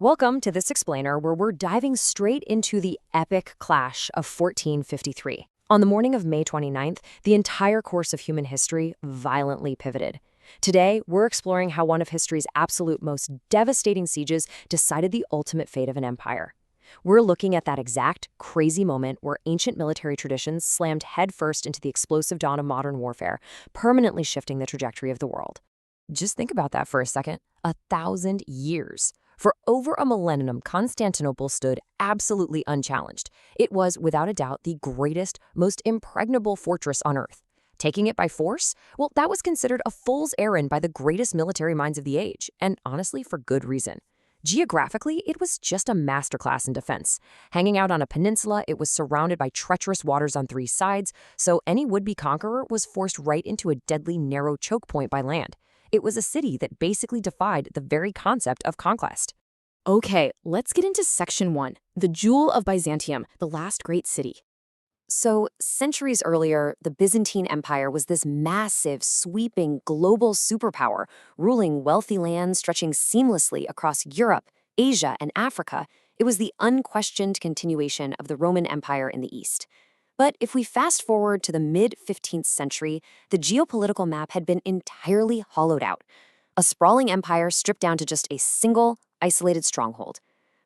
Welcome to this explainer where we're diving straight into the epic clash of 1453. On the morning of May 29th, the entire course of human history violently pivoted. Today, we're exploring how one of history's absolute most devastating sieges decided the ultimate fate of an empire. We're looking at that exact crazy moment where ancient military traditions slammed headfirst into the explosive dawn of modern warfare, permanently shifting the trajectory of the world. Just think about that for a second. 1,000 years. For over a millennium, Constantinople stood absolutely unchallenged. It was, without a doubt, the greatest, most impregnable fortress on Earth. Taking it by force? Well, that was considered a fool's errand by the greatest military minds of the age, and honestly, for good reason. Geographically, it was just a masterclass in defense. Hanging out on a peninsula, it was surrounded by treacherous waters on three sides, so any would-be conqueror was forced right into a deadly narrow choke point by land. It was a city that basically defied the very concept of conquest. Okay, let's get into Section 1, the Jewel of Byzantium, the last great city. So, centuries earlier, the Byzantine Empire was this massive, sweeping, global superpower, ruling wealthy lands stretching seamlessly across Europe, Asia, and Africa. It was the unquestioned continuation of the Roman Empire in the East. But if we fast forward to the mid-15th century, the geopolitical map had been entirely hollowed out. A sprawling empire stripped down to just a single, isolated stronghold.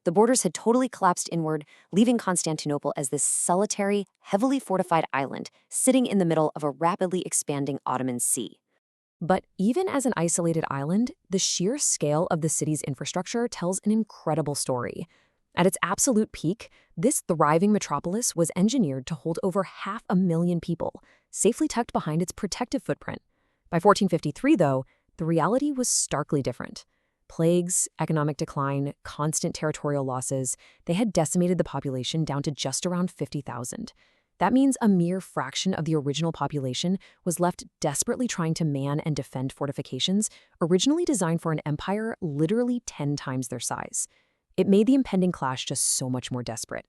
The borders had totally collapsed inward, leaving Constantinople as this solitary, heavily fortified island sitting in the middle of a rapidly expanding Ottoman Sea. But even as an isolated island, the sheer scale of the city's infrastructure tells an incredible story. At its absolute peak, this thriving metropolis was engineered to hold over 500,000 people, safely tucked behind its protective footprint. By 1453, though, the reality was starkly different. Plagues, economic decline, constant territorial losses, they had decimated the population down to just around 50,000. That means a mere fraction of the original population was left desperately trying to man and defend fortifications originally designed for an empire literally 10 times their size. It made the impending clash just so much more desperate.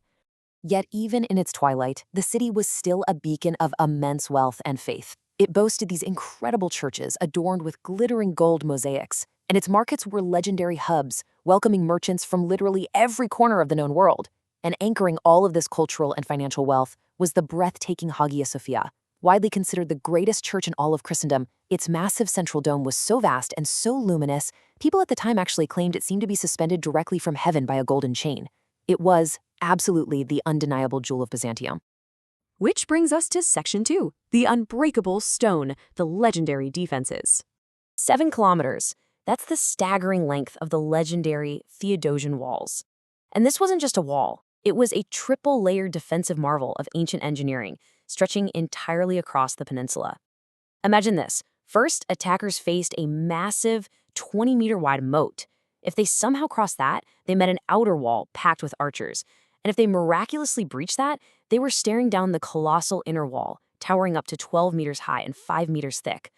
Yet even in its twilight, the city was still a beacon of immense wealth and faith. It boasted these incredible churches adorned with glittering gold mosaics, and its markets were legendary hubs, welcoming merchants from literally every corner of the known world. And anchoring all of this cultural and financial wealth was the breathtaking Hagia Sophia. Widely considered the greatest church in all of Christendom, its massive central dome was so vast and so luminous, people at the time actually claimed it seemed to be suspended directly from heaven by a golden chain. It was absolutely the undeniable jewel of Byzantium. Which brings us to Section 2, the unbreakable stone, the legendary defenses. 7 kilometers. That's the staggering length of the legendary Theodosian Walls. And this wasn't just a wall. It was a triple-layered defensive marvel of ancient engineering, stretching entirely across the peninsula. Imagine this. First, attackers faced a massive 20-meter-wide moat. If they somehow crossed that, they met an outer wall packed with archers. And if they miraculously breached that, they were staring down the colossal inner wall, towering up to 12 meters high and 5 meters thick.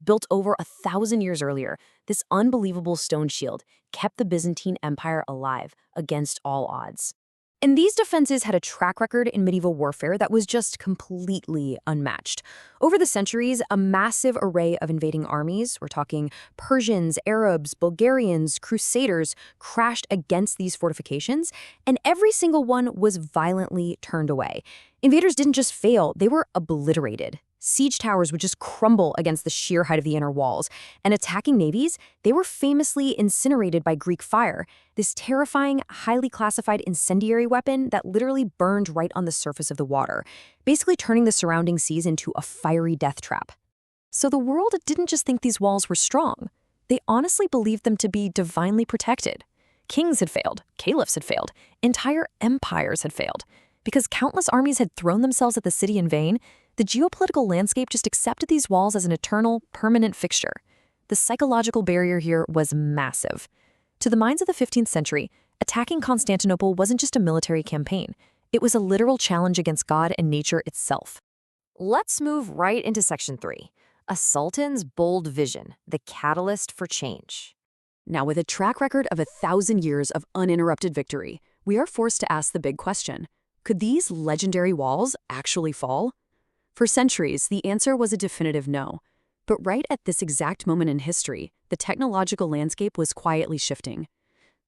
Built over 1,000 years earlier, this unbelievable stone shield kept the Byzantine Empire alive against all odds. And these defenses had a track record in medieval warfare that was just completely unmatched. Over the centuries, a massive array of invading armies, we're talking Persians, Arabs, Bulgarians, Crusaders, crashed against these fortifications, and every single one was violently turned away. Invaders didn't just fail, they were obliterated. Siege towers would just crumble against the sheer height of the inner walls, and attacking navies, they were famously incinerated by Greek fire, this terrifying, highly classified incendiary weapon that literally burned right on the surface of the water, basically turning the surrounding seas into a fiery death trap. So the world didn't just think these walls were strong. They honestly believed them to be divinely protected. Kings had failed, caliphs had failed, entire empires had failed. Because countless armies had thrown themselves at the city in vain, the geopolitical landscape just accepted these walls as an eternal, permanent fixture. The psychological barrier here was massive. To the minds of the 15th century, attacking Constantinople wasn't just a military campaign. It was a literal challenge against God and nature itself. Let's move right into Section 3, a sultan's bold vision, the catalyst for change. Now, with a track record of 1,000 years of uninterrupted victory, we are forced to ask the big question. Could these legendary walls actually fall? For centuries, the answer was a definitive no. But right at this exact moment in history, the technological landscape was quietly shifting.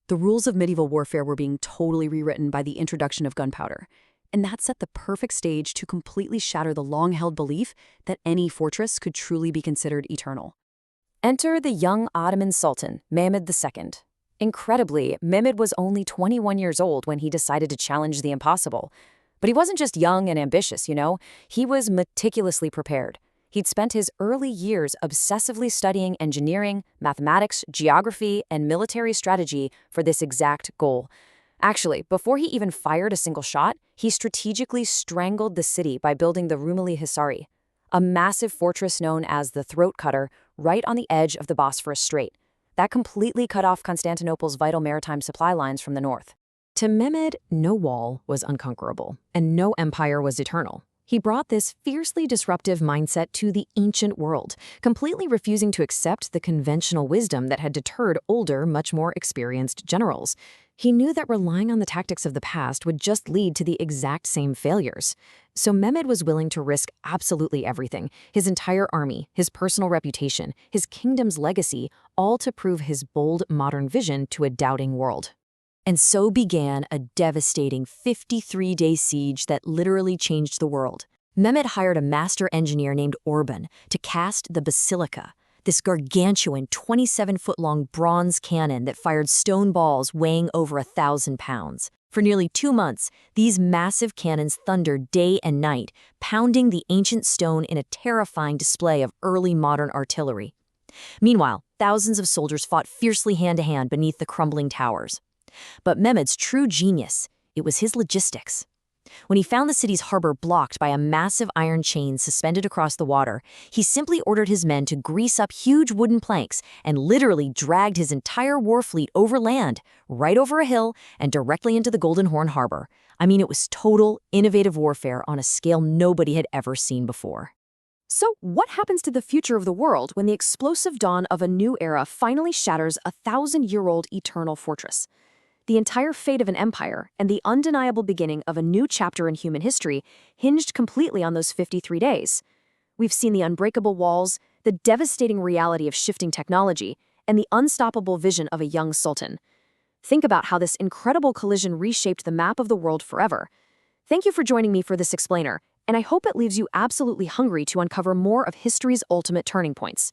The rules of medieval warfare were being totally rewritten by the introduction of gunpowder, and that set the perfect stage to completely shatter the long-held belief that any fortress could truly be considered eternal. Enter the young Ottoman Sultan, Mehmed II. Incredibly, Mehmed was only 21 years old when he decided to challenge the impossible. But he wasn't just young and ambitious, he was meticulously prepared. He'd spent his early years obsessively studying engineering, mathematics, geography, and military strategy for this exact goal. Actually, before he even fired a single shot, he strategically strangled the city by building the Rumeli Hisari, a massive fortress known as the Throat Cutter, right on the edge of the Bosphorus Strait. That completely cut off Constantinople's vital maritime supply lines from the north. To Mehmed, no wall was unconquerable, and no empire was eternal. He brought this fiercely disruptive mindset to the ancient world, completely refusing to accept the conventional wisdom that had deterred older, much more experienced generals. He knew that relying on the tactics of the past would just lead to the exact same failures. So Mehmed was willing to risk absolutely everything, his entire army, his personal reputation, his kingdom's legacy, all to prove his bold modern vision to a doubting world. And so began a devastating 53-day siege that literally changed the world. Mehmed hired a master engineer named Orban to cast the Basilica, this gargantuan 27-foot-long bronze cannon that fired stone balls weighing over 1,000 pounds. For nearly 2 months, these massive cannons thundered day and night, pounding the ancient stone in a terrifying display of early modern artillery. Meanwhile, thousands of soldiers fought fiercely hand-to-hand beneath the crumbling towers. But Mehmed's true genius, it was his logistics. When he found the city's harbor blocked by a massive iron chain suspended across the water, he simply ordered his men to grease up huge wooden planks and literally dragged his entire war fleet over land, right over a hill, and directly into the Golden Horn Harbor. I mean, it was total, innovative warfare on a scale nobody had ever seen before. So, what happens to the future of the world when the explosive dawn of a new era finally shatters a 1,000-year-old eternal fortress? The entire fate of an empire and the undeniable beginning of a new chapter in human history hinged completely on those 53 days. We've seen the unbreakable walls, the devastating reality of shifting technology, and the unstoppable vision of a young sultan. Think about how this incredible collision reshaped the map of the world forever. Thank you for joining me for this explainer, and I hope it leaves you absolutely hungry to uncover more of history's ultimate turning points.